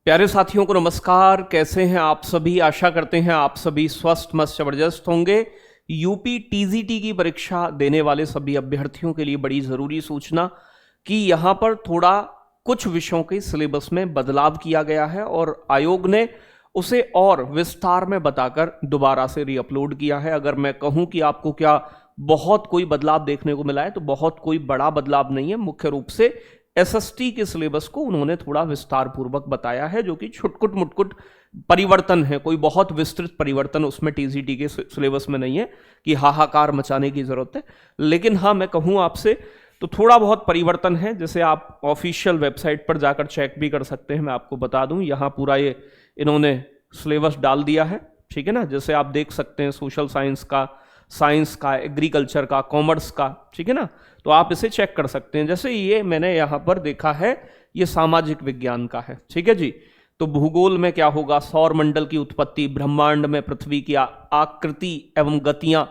प्यारे साथियों को नमस्कार। कैसे हैं आप सभी? आशा करते हैं आप सभी स्वस्थ मस्त जबरदस्त होंगे। यूपी टीजीटी की परीक्षा देने वाले सभी अभ्यर्थियों के लिए बड़ी जरूरी सूचना कि यहां पर थोड़ा कुछ विषयों के सिलेबस में बदलाव किया गया है और आयोग ने उसे और विस्तार में बताकर दोबारा से रीअपलोड किया है। अगर मैं कहूं कि आपको क्या बहुत कोई बदलाव देखने को मिला है तो बहुत कोई बड़ा बदलाव नहीं है। मुख्य रूप से एसएसटी के सिलेबस को उन्होंने थोड़ा विस्तार पूर्वक बताया है, जो कि छुटकुट मुटकुट परिवर्तन है, कोई बहुत विस्तृत परिवर्तन उसमें टीजीटी के सिलेबस में नहीं है कि हाहाकार मचाने की जरूरत है। लेकिन हाँ, मैं कहूँ आपसे तो थोड़ा बहुत परिवर्तन है, जैसे आप ऑफिशियल वेबसाइट पर जाकर चेक भी कर सकते हैं। मैं आपको बता दूं, यहाँ पूरा ये इन्होंने सिलेबस डाल दिया है, ठीक है ना। जैसे आप देख सकते हैं सोशल साइंस का, एग्रीकल्चर का, कॉमर्स का, ठीक है ना। तो आप इसे चेक कर सकते हैं। जैसे ये मैंने यहाँ पर देखा है, ये सामाजिक विज्ञान का है, ठीक है जी। तो भूगोल में क्या होगा? सौर मंडल की उत्पत्ति, ब्रह्मांड में पृथ्वी की आकृति एवं गतियां,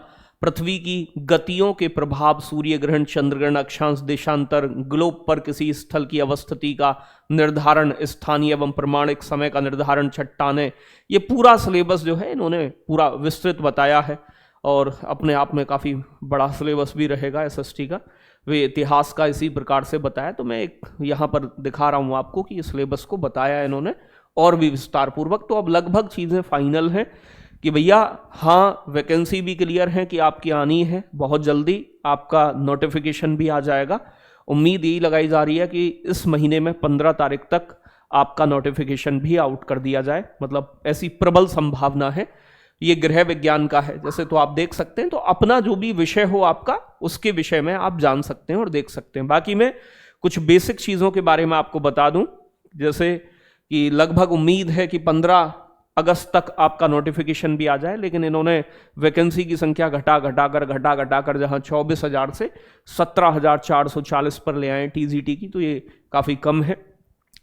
पृथ्वी की गतियों के प्रभाव, सूर्य ग्रहण, चंद्र ग्रहण, अक्षांश, देशांतर, ग्लोब पर किसी स्थल की अवस्थिति का निर्धारण, स्थानीय एवं प्रमाणिक समय का निर्धारण, चट्टाने, ये पूरा सिलेबस जो है इन्होंने पूरा विस्तृत बताया है और अपने आप में काफ़ी बड़ा सिलेबस भी रहेगा एसएसटी का। वे इतिहास का इसी प्रकार से बताया, तो मैं एक यहाँ पर दिखा रहा हूँ आपको कि इस सिलेबस को बताया इन्होंने और भी विस्तार पूर्वक। तो अब लगभग चीज़ें फाइनल हैं कि भैया हाँ, वैकेंसी भी क्लियर है कि आपकी आनी है, बहुत जल्दी आपका नोटिफिकेशन भी आ जाएगा। उम्मीद यही लगाई जा रही है कि इस महीने में 15 तारीख तक आपका नोटिफिकेशन भी आउट कर दिया जाए, मतलब ऐसी प्रबल संभावना है। ये गृह विज्ञान का है, जैसे तो आप देख सकते हैं। तो अपना जो भी विषय हो आपका, उसके विषय में आप जान सकते हैं और देख सकते हैं। बाकी मैं कुछ बेसिक चीज़ों के बारे में आपको बता दूं, जैसे कि लगभग उम्मीद है कि 15 अगस्त तक आपका नोटिफिकेशन भी आ जाए, लेकिन इन्होंने वैकेंसी की संख्या घटा घटाकर जहां 24,000 से 17,440 पर ले आए टीजीटी की, तो ये काफ़ी कम है।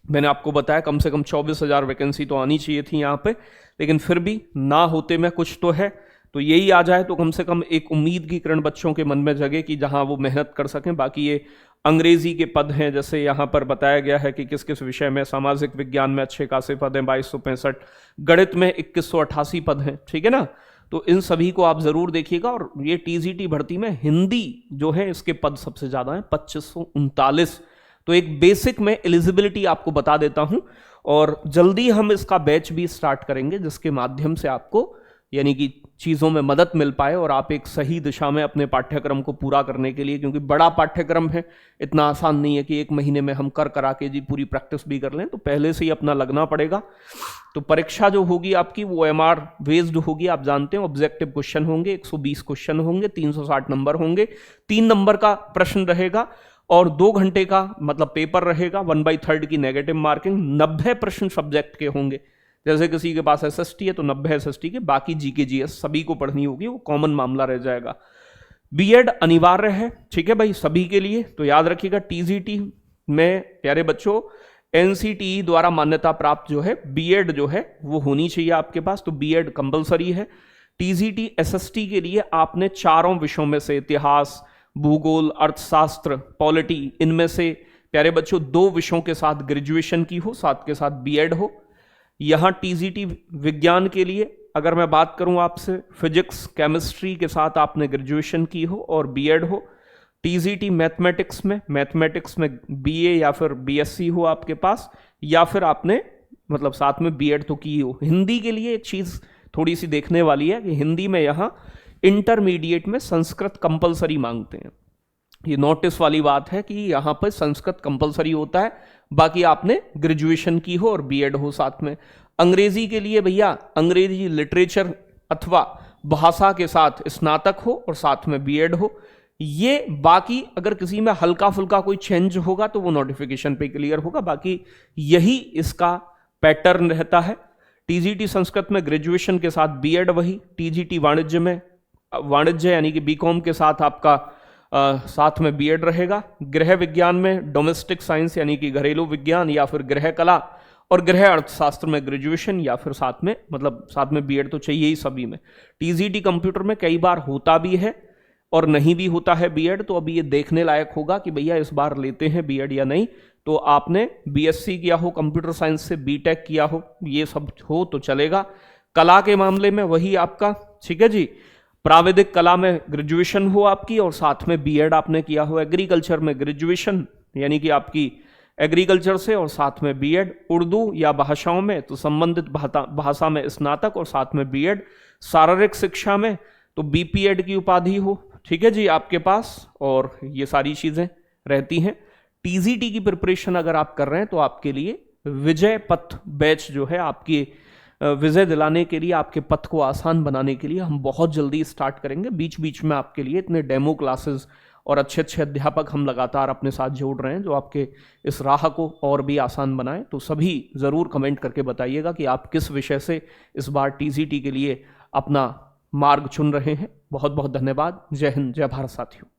मैंने आपको बताया कम से कम 24,000 वैकेंसी तो आनी चाहिए थी यहाँ पे, लेकिन फिर भी ना होते में कुछ तो है। तो यही आ जाए तो कम से कम एक उम्मीद की किरण बच्चों के मन में जगे कि जहां वो मेहनत कर सकें। बाकी ये अंग्रेजी के पद हैं, जैसे यहाँ पर बताया गया है कि किस किस विषय में। सामाजिक विज्ञान में अच्छे खासे पद हैं 2265, गणित में 2188 पद हैं, ठीक है ना। तो इन सभी को आप जरूर देखिएगा। और ये टीजीटी भर्ती में हिंदी जो है इसके पद सबसे ज्यादा हैं, 2539। तो एक बेसिक में एलिजिबिलिटी आपको बता देता हूं, और जल्दी हम इसका बैच भी स्टार्ट करेंगे, जिसके माध्यम से आपको यानी कि चीज़ों में मदद मिल पाए और आप एक सही दिशा में अपने पाठ्यक्रम को पूरा करने के लिए, क्योंकि बड़ा पाठ्यक्रम है, इतना आसान नहीं है कि एक महीने में हम करा के जी पूरी प्रैक्टिस भी कर लें। तो पहले से ही अपना लगना पड़ेगा। तो परीक्षा जो होगी आपकी वो एमआर बेस्ड होगी, आप जानते हैं। ऑब्जेक्टिव क्वेश्चन होंगे, 120 क्वेश्चन होंगे, 360 नंबर होंगे, 3 नंबर का प्रश्न रहेगा और 2 घंटे का मतलब पेपर रहेगा। 1/3 की नेगेटिव मार्किंग, 90 प्रश्न सब्जेक्ट के होंगे। जैसे किसी के पास एसएसटी है तो 90 एसएसटी के, बाकी जीके जीएस सभी को पढ़नी होगी, वो कॉमन मामला रह जाएगा। बीएड अनिवार्य है, ठीक है भाई, सभी के लिए। तो याद रखिएगा टीजीटी में प्यारे बच्चों एनसीटीई द्वारा मान्यता प्राप्त जो है बीएड जो है वो होनी चाहिए आपके पास। तो बीएड कंपलसरी है। टीजीटी एसएसटी के लिए आपने चारों विषयों में से इतिहास, भूगोल, अर्थशास्त्र, पॉलिटी, इनमें से प्यारे बच्चों 2 विषयों के साथ ग्रेजुएशन की हो, साथ के साथ बीएड हो। यहां टीजीटी विज्ञान के लिए अगर मैं बात करूं आपसे, फिजिक्स केमिस्ट्री के साथ आपने ग्रेजुएशन की हो और बीएड हो। टीजीटी मैथमेटिक्स में बीए या फिर बीएससी हो आपके पास, या फिर आपने मतलब साथ में बीएड तो की हो। हिंदी के लिए एक चीज थोड़ी सी देखने वाली है कि हिंदी में यहां इंटरमीडिएट में संस्कृत कंपलसरी मांगते हैं। ये नोटिस वाली बात है कि यहां पर संस्कृत कंपलसरी होता है, बाकी आपने ग्रेजुएशन की हो और बीएड हो साथ में। अंग्रेजी के लिए भैया अंग्रेजी लिटरेचर अथवा भाषा के साथ स्नातक हो और साथ में बीएड हो। ये बाकी अगर किसी में हल्का फुल्का कोई चेंज होगा तो वो नोटिफिकेशन पे क्लियर होगा, बाकी यही इसका पैटर्न रहता है। टीजीटी संस्कृत में ग्रेजुएशन के साथ बीएड वही। टीजीटी वाणिज्य में वाणिज्य यानी कि बीकॉम के साथ आपका साथ में बीएड रहेगा। गृह विज्ञान में डोमेस्टिक साइंस यानी कि घरेलू विज्ञान, या फिर गृह कला और गृह अर्थशास्त्र में ग्रेजुएशन, या फिर साथ में मतलब साथ में बीएड तो चाहिए ही सभी में। टीजीटी कंप्यूटर में कई बार होता भी है और नहीं भी होता है बीएड, तो अभी ये देखने लायक होगा कि भैया इस बार लेते हैं बीएड या नहीं। तो आपने बीएससी किया हो कंप्यूटर साइंस से, बीटेक किया हो, ये सब हो तो चलेगा। कला के मामले में वही आपका, ठीक है जी, प्राविधिक कला में ग्रेजुएशन हो आपकी और साथ में बीएड आपने किया हो। एग्रीकल्चर में ग्रेजुएशन यानी कि आपकी एग्रीकल्चर से और साथ में बीएड। उर्दू या भाषाओं में तो संबंधित भाषा में स्नातक और साथ में बीएड। शारीरिक शिक्षा में तो बीपीएड की उपाधि हो, ठीक है जी, आपके पास, और ये सारी चीजें रहती हैं। टीजीटी की प्रिपरेशन अगर आप कर रहे हैं तो आपके लिए विजय पथ बैच जो है, आपकी विजय दिलाने के लिए, आपके पथ को आसान बनाने के लिए हम बहुत जल्दी स्टार्ट करेंगे। बीच बीच में आपके लिए इतने डेमो क्लासेस और अच्छे अच्छे अध्यापक हम लगातार अपने साथ जोड़ रहे हैं जो आपके इस राह को और भी आसान बनाएं। तो सभी ज़रूर कमेंट करके बताइएगा कि आप किस विषय से इस बार टीजीटी के लिए अपना मार्ग चुन रहे हैं। बहुत बहुत धन्यवाद। जय हिंद, जय भारत साथियों।